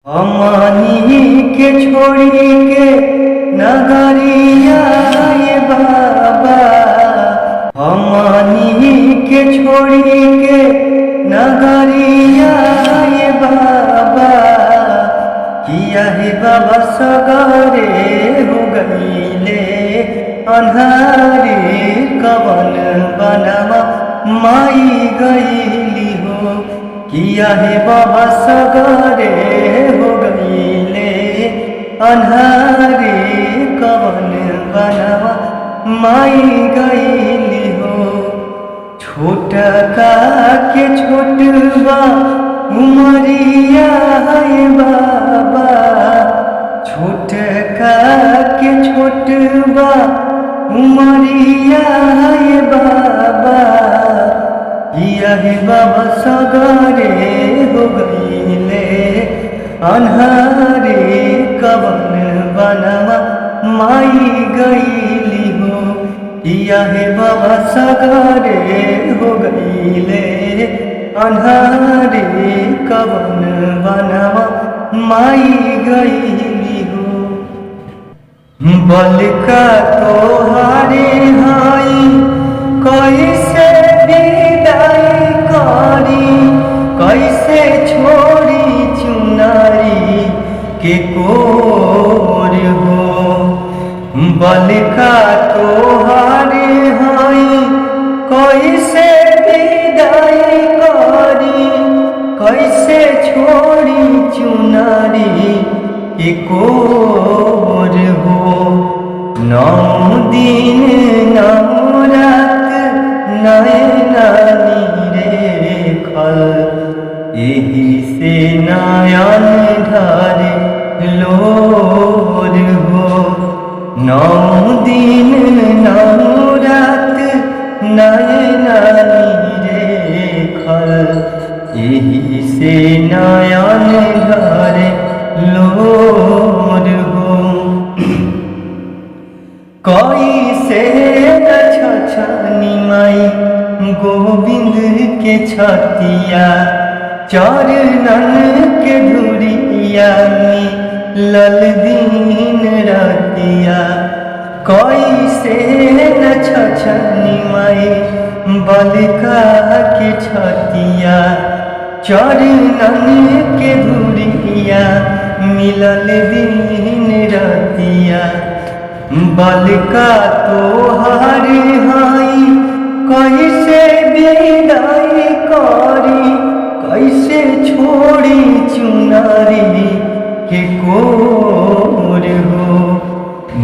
अमानी के छोड़ी के नगरिया ये बाबा, अमानी के छोड़ी के नगरिया ये बाबा, किया है बाबा सगरे हो गईले अन्हारे कवन बनवा माई गईली हो, किया है बाबा सगरे हो गईले अन्हारे कवन बनवा माई गईली हो। छोटका के छोटबा उमरिया है बाबा, छोटका के छोटबा उमरिया है बाबा, किया है बाबा सगरे हो गईले अन्हारे कवन बनवा माई गईली हो, किया है बाबा सगरे हो गईले अन्हारे कवन बनवा माई गईली हो। बलका तोहारे हाई कैसे विदाई करी, कैसे छोड़ी चुनारी के कोर हो। बलका तोहारे हाई कैसे विदाई करी, कैसे छोड़ी चुनारी के कोर हो। 9 दिन 9 रात नैना नीरे खल, एही से नयन ढारे लोर हो। 9 दिन 9 रात नैना नीरे खल, एही से नयन ढारे लोर हो। कैसे छछनी माई गोविंद के छतिया, चरणन के धुरिया लल दिन रतिया। कैसे छछनी माई बलका के छतिया, चरणन के धुरिया मिलल दिन रतिया। बलका तोहारे हाई कैसे विदाई करी, कैसे छोड़ी चुनारी के कोर हो।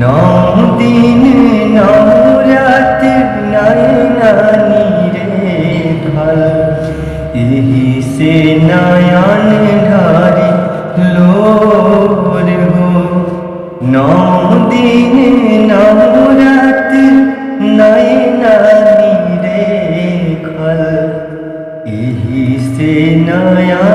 9 दिन 9 रात नैना नीरे खल, एही से नयन ढारे लोर हो। 9 दिन 9 रात नैना नीरे खल, एही से नयन